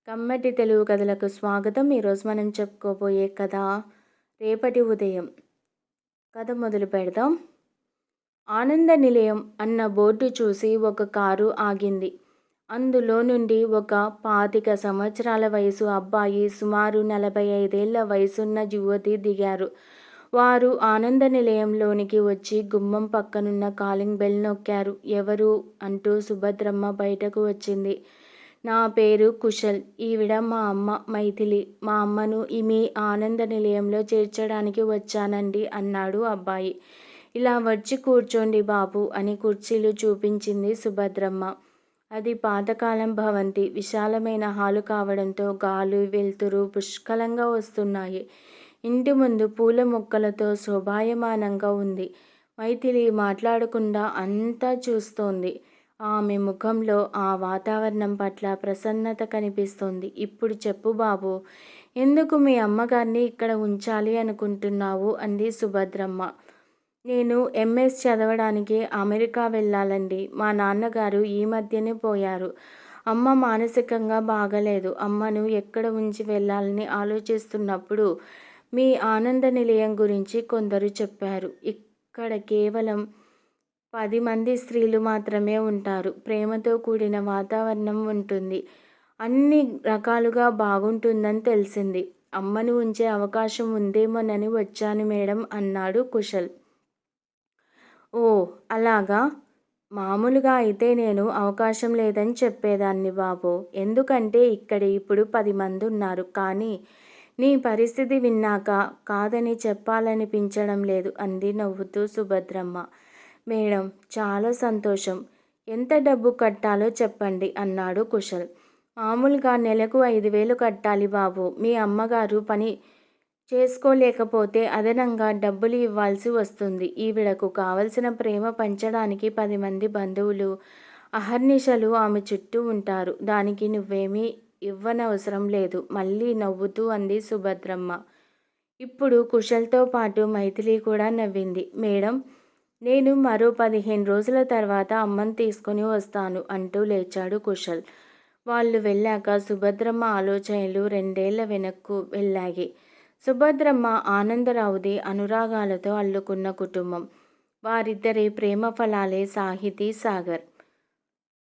కమ్మటి తెలుగు కథలకు స్వాగతం. ఈరోజు మనం చెప్పుకోబోయే కథ రేపటి ఉదయం. కథ మొదలు పెడదాం. ఆనంద నిలయం అన్న బోర్డు చూసి ఒక కారు ఆగింది. అందులో నుండి ఒక 25 సంవత్సరాల వయసు అబ్బాయి, సుమారు 45 ఏళ్ల వయసున్న యువతి దిగారు. వారు ఆనంద నిలయంలోనికి వచ్చి గుమ్మం పక్కనున్న కాలింగ్ బెల్ నొక్కారు. ఎవరు అంటూ సుభద్రమ్మ బయటకు వచ్చింది. నా పేరు కుశల్. ఈవిడ మా అమ్మ మైథిలి. మా అమ్మను మీ ఆనంద నిలయంలో చేర్చడానికి వచ్చానండి అన్నాడు అబ్బాయి. ఇలా వచ్చి కూర్చోండి బాబు అని కుర్చీలు చూపించింది సుభద్రమ్మ. అది పాతకాలం భవంతి. విశాలమైన హాలు కావడంతో గాలి, వెలుతురు పుష్కలంగా వస్తున్నాయి. ఇంటి ముందు పూల మొక్కలతో శోభాయమానంగా ఉంది. మైథిలి మాట్లాడకుండా అంతా చూస్తోంది. ఆమె ముఖంలో ఆ వాతావరణం పట్ల ప్రసన్నత కనిపిస్తోంది. ఇప్పుడు చెప్పు బాబు, ఎందుకు మీ అమ్మగారిని ఇక్కడ ఉంచాలి అనుకుంటున్నావు అంది సుభద్రమ్మ. నేను ఎంఎస్ చదవడానికి అమెరికా వెళ్ళాలండి. మా నాన్నగారు ఈ మధ్యనే పోయారు. అమ్మ మానసికంగా బాగలేదు. అమ్మను ఎక్కడ ఉంచి వెళ్ళాలని ఆలోచిస్తున్నప్పుడు మీ ఆనంద నిలయం గురించి కొందరు చెప్పారు. ఇక్కడ కేవలం 10 మంది స్త్రీలు మాత్రమే ఉంటారు. ప్రేమతో కూడిన వాతావరణం ఉంటుంది. అన్ని రకాలుగా బాగుంటుందని తెలిసింది. అమ్మను ఉంచే అవకాశం ఉందేమోనని వచ్చాను మేడం అన్నాడు కుశల్. ఓ అలాగా. మామూలుగా అయితే నేను అవకాశం లేదని చెప్పేదాన్ని బాబు. ఎందుకంటే ఇక్కడ ఇప్పుడు 10 మంది ఉన్నారు. కానీ నీ పరిస్థితి విన్నాక కాదని చెప్పాలనిపించడం లేదు అంది నవ్వుతూ సుభద్రమ్మ. మేడం, చాలా సంతోషం. ఎంత డబ్బు కట్టాలో చెప్పండి అన్నాడు కుశల్. మామూలుగా నెలకు 5,000 కట్టాలి బాబు. మీ అమ్మగారు పని చేసుకోలేకపోతే అదనంగా డబ్బులు ఇవ్వాల్సి వస్తుంది. ఈవిడకు కావలసిన ప్రేమ పంచడానికి 10 మంది బంధువులు అహర్నిశలు ఆమె చుట్టూ ఉంటారు. దానికి నువ్వేమీ ఇవ్వనవసరం లేదు మళ్ళీ నవ్వుతూ అంది సుభద్రమ్మ. ఇప్పుడు కుశల్తో పాటు మైథిలి కూడా నవ్వింది. మేడం, నేను మరో 15 రోజుల తర్వాత అమ్మను తీసుకుని వస్తాను అంటూ లేచాడు కుశల్. వాళ్ళు వెళ్ళాక సుభద్రమ్మ ఆలోచనలు 2 ఏళ్ల వెనక్కు వెళ్ళాయి. సుభద్రమ్మ ఆనందరావుది అనురాగాలతో అల్లుకున్న కుటుంబం. వారిద్దరి ప్రేమ ఫలాలే సాహితీ సాగర్.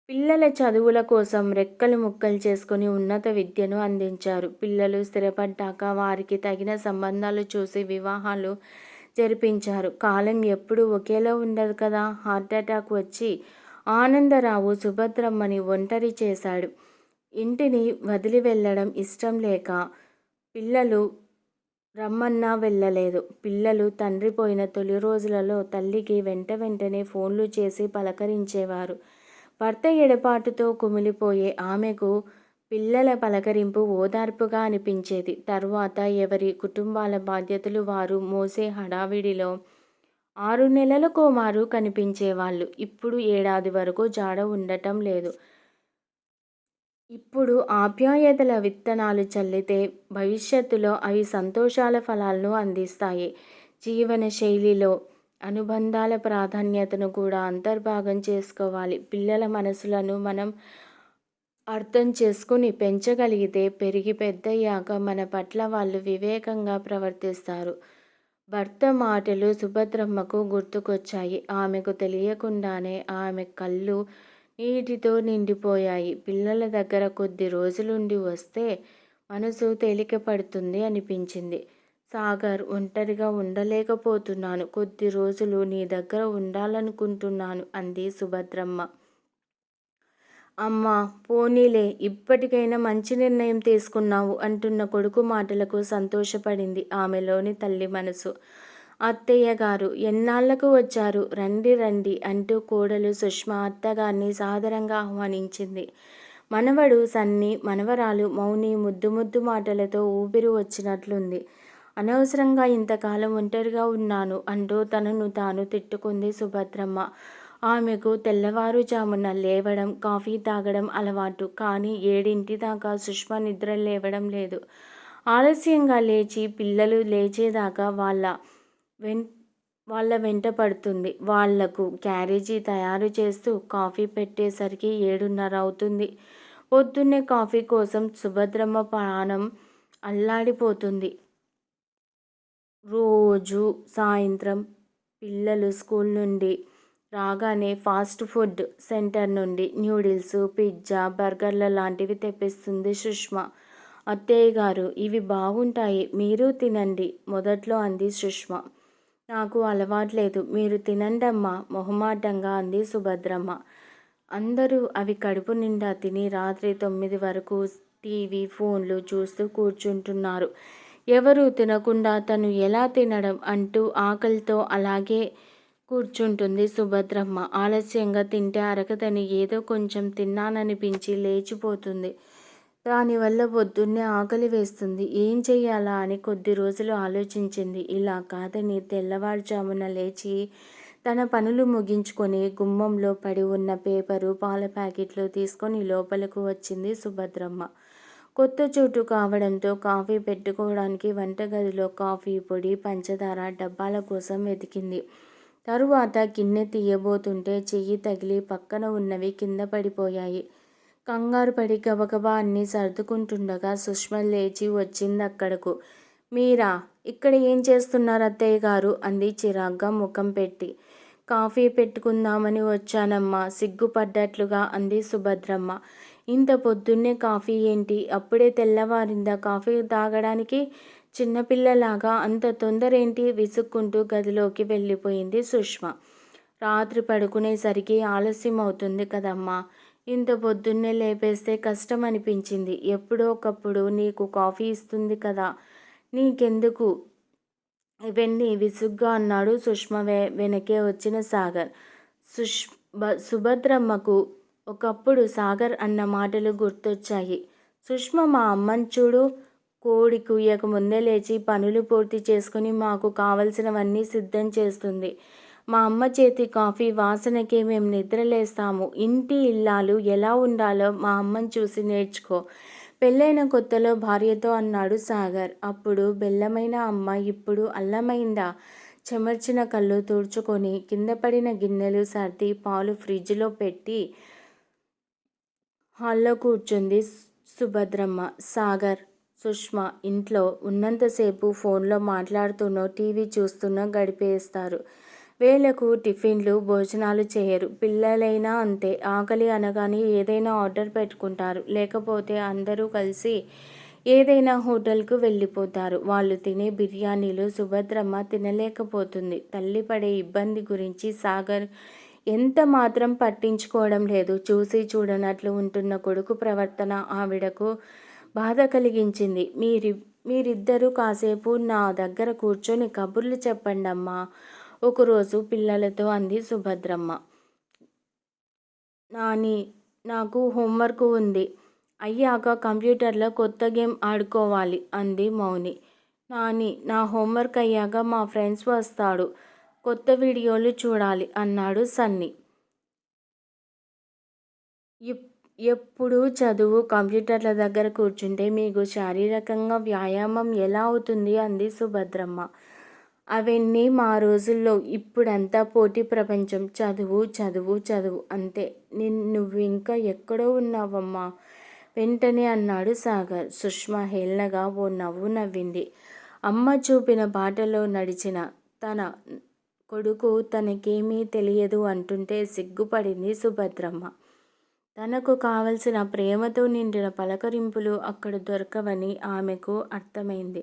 పిల్లల చదువుల కోసం రెక్కలు ముక్కలు చేసుకుని ఉన్నత విద్యను అందించారు. పిల్లలు స్థిరపడ్డాక వారికి తగిన సంబంధాలు చూసి వివాహాలు జరిపించారు. కాలం ఎప్పుడూ ఒకేలా ఉండదు కదా. హార్ట్అటాక్ వచ్చి ఆనందరావు సుభద్రమ్మని ఒంటరి చేశాడు. ఇంటిని వదిలి వెళ్ళడం ఇష్టం లేక పిల్లలు రమ్మన్నా వెళ్ళలేదు. పిల్లలు తండ్రి పోయిన తొలి రోజులలో తల్లికి వెంటనే ఫోన్లు చేసి పలకరించేవారు. భర్త ఎడపాటుతో కుమిలిపోయే ఆమెకు పిల్లల పలకరింపు ఓదార్పుగా అనిపించేది. తరువాత ఎవరి కుటుంబాల బాధ్యతలు వారు మోసే హడావిడిలో 6 నెలలకో మారు కనిపించేవాళ్ళు. ఇప్పుడు ఏడాది వరకు జాడ ఉండటం లేదు. ఇప్పుడు ఆప్యాయతల విత్తనాలు చల్లితే భవిష్యత్తులో అవి సంతోషాల ఫలాలను అందిస్తాయి. జీవన శైలిలో అనుబంధాల ప్రాధాన్యతను కూడా అంతర్భాగం చేసుకోవాలి. పిల్లల మనసులను మనం అర్థం చేసుకుని పెంచగలిగితే పెరిగి పెద్దయ్యాక మన పట్ల వాళ్ళు వివేకంగా ప్రవర్తిస్తారు. భర్త మాటలు సుభద్రమ్మకు గుర్తుకొచ్చాయి. ఆమెకు తెలియకుండానే ఆమె కళ్ళు నీటితో నిండిపోయాయి. పిల్లల దగ్గర కొద్ది రోజులుండి వస్తే మనసు తేలిక పడుతుంది అనిపించింది. సాగర్, ఒంటరిగా ఉండలేకపోతున్నాను. కొద్ది రోజులు నీ దగ్గర ఉండాలనుకుంటున్నాను అంది సుభద్రమ్మ. అమ్మా, పోనీలే, ఇప్పటికైనా మంచి నిర్ణయం తీసుకున్నావు అంటున్న కొడుకు మాటలకు సంతోషపడింది ఆమెలోని తల్లి మనసు. అత్తయ్య గారు, ఎన్నాళ్లకు వచ్చారు? రండి రండి అంటూ కోడలు సుష్మా అత్తగారిని సాదరంగా ఆహ్వానించింది. మనవడు సన్ని, మనవరాలు మౌని ముద్దు ముద్దు మాటలతో ఊపిరి వచ్చినట్లుంది. అనవసరంగా ఇంతకాలం ఒంటరిగా ఉన్నాను అంటూ తనను తాను తిట్టుకుంది సుభద్రమ్మ. ఆమెకు తెల్లవారుజామున లేవడం, కాఫీ తాగడం అలవాటు. కానీ 7 దాకా సుష్మ నిద్ర లేవడం లేదు. ఆలస్యంగా లేచి పిల్లలు లేచేదాకా వాళ్ళ వెంట పడుతుంది. వాళ్లకు క్యారేజీ తయారు చేస్తూ కాఫీ పెట్టేసరికి 7:30 అవుతుంది. పొద్దున్నే కాఫీ కోసం సుభద్రమ్మ ప్రాణం అల్లాడిపోతుంది. రోజు సాయంత్రం పిల్లలు స్కూల్ నుండి రాగానే ఫాస్ట్ ఫుడ్ సెంటర్ నుండి న్యూడిల్స్, పిజ్జా, బర్గర్ల లాంటివి తెప్పిస్తుంది సుష్మ. అత్తయ్య గారు, ఇవి బాగుంటాయి, మీరు తినండి మొదట్లో అంది సుష్మ. నాకు అలవాట్లేదు, మీరు తినండమ్మా మొహమాటంగా అంది సుభద్రమ్మ. అందరూ అవి కడుపు నిండా తిని రాత్రి 9 వరకు టీవీ, ఫోన్లు చూస్తూ కూర్చుంటున్నారు. ఎవరూ తినకుండా తను ఎలా తినడం అంటూ ఆకలితో అలాగే కూర్చుంటుంది సుభద్రమ్మ. ఆలస్యంగా తింటే అరగదని ఏదో కొంచెం తిన్నాననిపించి లేచిపోతుంది. దానివల్ల పొద్దున్నే ఆకలి వేస్తుంది. ఏం చెయ్యాలా అని కొద్ది రోజులు ఆలోచించింది. ఇలా కాదని తెల్లవారుజామున లేచి తన పనులు ముగించుకొని గుమ్మంలో పడి ఉన్న పేపరు, పాల ప్యాకెట్లు తీసుకొని లోపలకు వచ్చింది సుభద్రమ్మ. కొత్త చోటు కావడంతో కాఫీ పెట్టుకోవడానికి వంటగదిలో కాఫీ పొడి, పంచదార డబ్బాల కోసం వెతికింది. తరువాత గిన్నె తీయబోతుంటే చెయ్యి తగిలి పక్కన ఉన్నవి కింద పడిపోయాయి. కంగారు పడి గబగబా అన్నీ సర్దుకుంటుండగా సుష్మ లేచి వచ్చిందక్కడకు. మీరా ఇక్కడ ఏం చేస్తున్నారు అత్తయ్య గారు అంది చిరాగ్గా ముఖం పెట్టి. కాఫీ పెట్టుకుందామని వచ్చానమ్మా సిగ్గుపడ్డట్లుగా అంది సుభద్రమ్మ. ఇంత పొద్దున్నే కాఫీ ఏంటి? అప్పుడే తెల్లవారిందా కాఫీ తాగడానికి? చిన్నపిల్లలాగా అంత తొందరేంటి? విసుక్కుంటూ గదిలోకి వెళ్ళిపోయింది సుష్మ. రాత్రి పడుకునేసరికి ఆలస్యం అవుతుంది కదమ్మా, ఇంత పొద్దున్నే లేపేస్తే కష్టం అనిపించింది. ఎప్పుడో ఒకప్పుడు నీకు కాఫీ ఇస్తుంది కదా, నీకెందుకు ఇవన్నీ విసుగ్గా అన్నాడు సుష్మ వెనకే వచ్చిన సాగర్. సుభద్రమ్మకు ఒకప్పుడు సాగర్ అన్న మాటలు గుర్తొచ్చాయి. సుష్మ, మా అమ్మని చూడు, కోడి కుయ్యక ముందే లేచి పనులు పూర్తి చేసుకుని మాకు కావలసినవన్నీ సిద్ధం చేస్తుంది. మా అమ్మ చేతి కాఫీ వాసనకే మేము నిద్రలేస్తాము. ఇంటి ఇల్లాలు ఎలా ఉండాలో మా అమ్మని చూసి నేర్చుకో, పెళ్ళైన కొత్తలో భార్యతో అన్నాడు సాగర్. అప్పుడు బెల్లమైన అమ్మ ఇప్పుడు అల్లమైందా? చెమర్చిన కళ్ళు తుడుచుకొని కింద పడిన గిన్నెలు సర్ది పాలు ఫ్రిడ్జ్లో పెట్టి హాల్లో కూర్చుంది సుభద్రమ్మ. సాగర్, సుష్మ ఇంట్లో ఉన్నంతసేపు ఫోన్లో మాట్లాడుతూనో టీవీ చూస్తూనో గడిపేస్తారు. వేళకు టిఫిన్లు, భోజనాలు చేయరు. పిల్లలైనా అంతే, ఆకలి అనగానే ఏదైనా ఆర్డర్ పెట్టుకుంటారు. లేకపోతే అందరూ కలిసి ఏదైనా హోటల్కు వెళ్ళిపోతారు. వాళ్ళు తినే బిర్యానీలు సుభద్రమ్మ తినలేకపోతుంది. తల్లి పడే ఇబ్బంది గురించి సాగర్ ఎంత మాత్రం పట్టించుకోవడం లేదు. చూసి చూడనట్లు ఉంటున్న కొడుకు ప్రవర్తన ఆవిడకు బాధ కలిగించింది. మీరిద్దరూ కాసేపు నా దగ్గర కూర్చొని కబుర్లు చెప్పండమ్మా ఒకరోజు పిల్లలతో అంది సుభద్రమ్మ. నాని, నాకు హోంవర్క్ ఉంది, అయ్యాక కంప్యూటర్లో కొత్త గేమ్ ఆడుకోవాలి అంది మౌని. నాని, నా హోంవర్క్ అయ్యాక మా ఫ్రెండ్స్ వస్తాడు, కొత్త వీడియోలు చూడాలి అన్నాడు సన్నీ. ఎప్పుడు చదువు, కంప్యూటర్ల దగ్గర కూర్చుంటే మీకు శారీరకంగా వ్యాయామం ఎలా అవుతుంది అంది సుభద్రమ్మ. అవన్నీ మా రోజుల్లో, ఇప్పుడంతా పోటీ ప్రపంచం, చదువు చదువు చదువు అంతే. నువ్వు ఇంకా ఎక్కడో ఉన్నావమ్మా వెంటనే అన్నాడు సాగర్. సుష్మ హేళనగా ఓ నవ్వు నవ్వింది. అమ్మ చూపిన బాటలో నడిచిన తన కొడుకు తనకేమీ తెలియదు అంటుంటే సిగ్గుపడింది సుభద్రమ్మ. తనకు కావలసిన ప్రేమతో నిండిన పలకరింపులు అక్కడ దొరకవని ఆమెకు అర్థమైంది.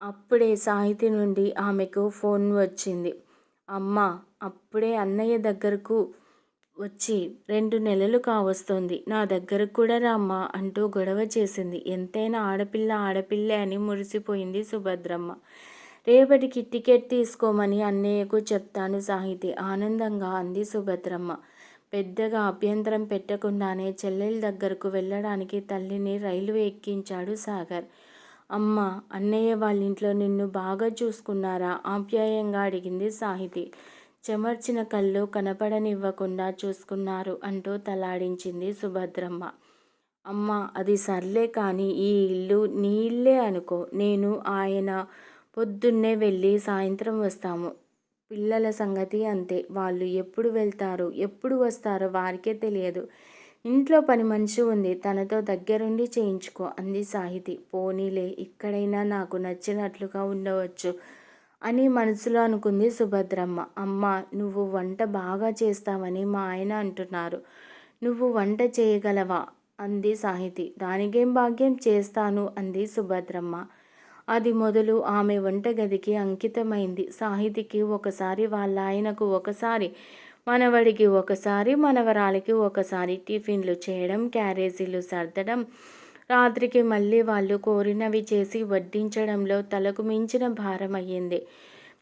అప్పుడే సాహితి నుండి ఆమెకు ఫోన్ వచ్చింది. అమ్మా, అప్పుడే అన్నయ్య దగ్గరకు వచ్చి 2 నెలలు కావస్తోంది, నా దగ్గరకు కూడా రామ్మా అంటూ గొడవ చేసింది. ఎంతైనా ఆడపిల్ల ఆడపిల్లే అని మురిసిపోయింది సుభద్రమ్మ. రేపటికి టికెట్ తీసుకోమని అన్నయ్యకు చెప్తాను సాహితి ఆనందంగా అంది సుభద్రమ్మ. పెద్దగా అభ్యంతరం పెట్టకుండానే చెల్లెలి దగ్గరకు వెళ్ళడానికి తల్లిని రైలు ఎక్కించాడు సాగర్. అమ్మ, అన్నయ్య వాళ్ళింట్లో నిన్ను బాగా చూసుకున్నారా ఆప్యాయంగా అడిగింది సాహితి. చెమర్చిన కళ్ళు కనపడనివ్వకుండా చూసుకున్నారు అంటూ తలాడించింది సుభద్రమ్మ. అమ్మ, అది సర్లే కానీ ఈ ఇల్లు నీ ఇల్లే అనుకో. నేను ఆయన పొద్దున్నే వెళ్ళి సాయంత్రం వస్తాము. పిల్లల సంగతి అంతే, వాళ్ళు ఎప్పుడు వెళ్తారో ఎప్పుడు వస్తారో వారికే తెలియదు. ఇంట్లో పని మనిషి ఉంది, తనతో దగ్గరుండి చేయించుకో అంది సాహితి. పోనీలే, ఇక్కడైనా నాకు నచ్చినట్లుగా ఉండవచ్చు అని మనసులో అనుకుంది సుభద్రమ్మ. అమ్మ, నువ్వు వంట బాగా చేస్తావని మా ఆయన అంటున్నారు. నువ్వు వంట చేయగలవా అంది సాహితి. దానికేం భాగ్యం, చేస్తాను అంది సుభద్రమ్మ. అది మొదలు ఆమె వంటగదికి అంకితమైంది. సాహితికి ఒకసారి, వాళ్ళ ఆయనకు ఒకసారి, మనవడికి ఒకసారి, మనవరాలికి ఒకసారి టిఫిన్లు చేయడం, క్యారేజీలు సర్దడం, రాత్రికి మళ్ళీ వాళ్ళు కోరినవి చేసి వడ్డించడంలో తలకు మించిన భారం అయ్యింది.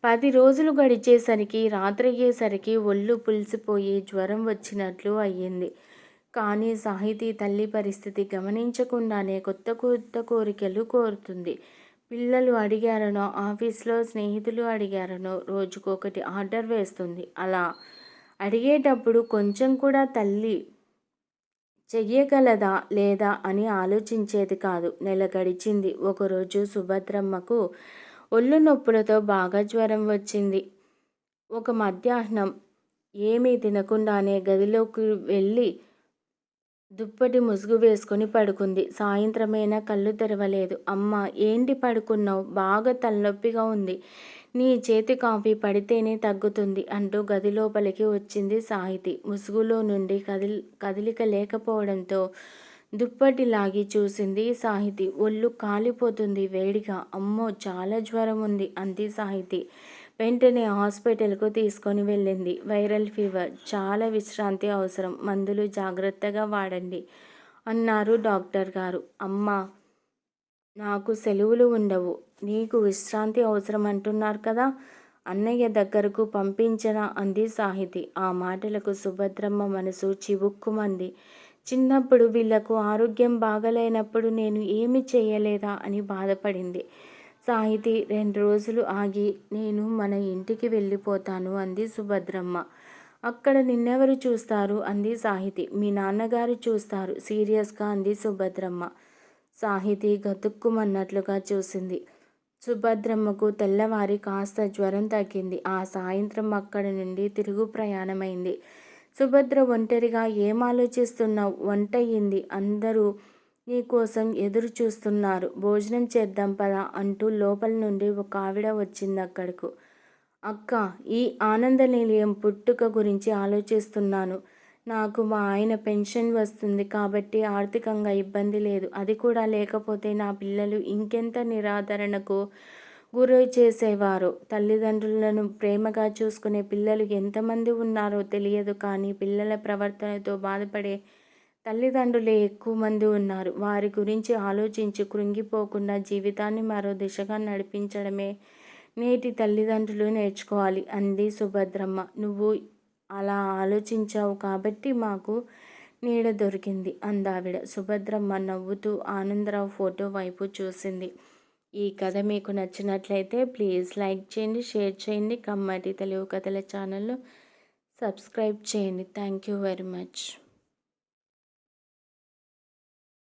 10 రోజులు గడిచేసరికి, రాత్రయ్యేసరికి ఒళ్ళు పులిసిపోయి జ్వరం వచ్చినట్లు అయ్యింది. కానీ సాహితీ తల్లి పరిస్థితి గమనించకుండానే కొత్త కొత్త కోరికలు కోరుతుంది. పిల్లలు అడిగారనో, ఆఫీస్లో స్నేహితులు అడిగారనో రోజుకొకటి ఆర్డర్ వేస్తుంది. అలా అడిగేటప్పుడు కొంచెం కూడా తల్లి చెయ్యగలదా లేదా అని ఆలోచించేది కాదు. నెల గడిచింది. ఒకరోజు సుభద్రమ్మకు ఒళ్ళు నొప్పులతో బాగా జ్వరం వచ్చింది. ఒక మధ్యాహ్నం ఏమీ తినకుండానే గదిలోకి వెళ్ళి దుప్పటి ముసుగు వేసుకొని పడుకుంది. సాయంత్రమైనా కళ్ళు తెరవలేదు. అమ్మ, ఏంటి పడుకున్నావు? బాగా తలనొప్పిగా ఉంది. నీ చేతి కాఫీ పడితేనే తగ్గుతుంది అంటూ గది లోపలికి వచ్చింది సాహితి. ముసుగులో నుండి కదలిక లేకపోవడంతో దుప్పటి లాగి చూసింది సాహితి. ఒళ్ళు కాలిపోతుంది వేడిగా. అమ్మో, చాలా జ్వరం ఉంది అంది సాహితి. వెంటనే హాస్పిటల్కు తీసుకొని వెళ్ళింది. వైరల్ ఫీవర్, చాలా విశ్రాంతి అవసరం, మందులు జాగ్రత్తగా వాడండి అన్నారు డాక్టర్ గారు. అమ్మా, నాకు సెలవులు ఉండవు, నీకు విశ్రాంతి అవసరం అంటున్నారు కదా, అన్నయ్య దగ్గరకు పంపించనా అంది సాహితి. ఆ మాటలకు సుభద్రమ్మ మనసు చివుక్కుమంది. చిన్నప్పుడు వీళ్లకు ఆరోగ్యం బాగలేనప్పుడు నేను ఏమి చేయలేదా అని బాధపడింది. సాహితి 2 రోజులు ఆగి నేను మన ఇంటికి వెళ్ళిపోతాను అంది సుభద్రమ్మ. అక్కడ నిన్నెవరు చూస్తారు అంది సాహితి. మీ నాన్నగారు చూస్తారు సీరియస్గా అంది సుభద్రమ్మ. సాహితి గతుక్కుమన్నట్లుగా చూసింది. సుభద్రమ్మకు తెల్లవారి కాస్త జ్వరం తగ్గింది. ఆ సాయంత్రం అక్కడి నుండి తిరుగు ప్రయాణమైంది. సుభద్ర ఒంటరిగా. ఏం ఆలోచిస్తున్నావు? వంటయింది, అందరూ నీకోసం ఎదురు చూస్తున్నారు, భోజనం చేద్దాం పదా అంటూ లోపల నుండి ఒక ఆవిడ వచ్చిందక్కడకు. అక్క, ఈ ఆనంద నిలయం పుట్టుక గురించి ఆలోచిస్తున్నాను. నాకు మా ఆయన పెన్షన్ వస్తుంది కాబట్టి ఆర్థికంగా ఇబ్బంది లేదు. అది కూడా లేకపోతే నా పిల్లలు ఇంకెంత నిరాదరణకు గురి చేసేవారో. తల్లిదండ్రులను ప్రేమగా చూసుకునే పిల్లలు ఎంతమంది ఉన్నారో తెలియదు, కానీ పిల్లల ప్రవర్తనతో బాధపడే తల్లిదండ్రులే ఎక్కువ మంది ఉన్నారు. వారి గురించి ఆలోచించి కృంగిపోకుండా జీవితాన్ని మరో దిశగా నడిపించడమే నేటి తల్లిదండ్రులు నేర్చుకోవాలి అంది సుభద్రమ్మ. నువ్వు అలా ఆలోచించావు కాబట్టి మాకు నీడ దొరికింది అందావిడ. సుభద్రమ్మ నవ్వుతూ ఆనందరావు ఫోటో వైపు చూసింది. ఈ కథ మీకు నచ్చినట్లయితే ప్లీజ్ లైక్ చేయండి, షేర్ చేయండి, కమ్మటి తెలుగు కథల ఛానల్లో సబ్స్క్రైబ్ చేయండి. Thank you very much.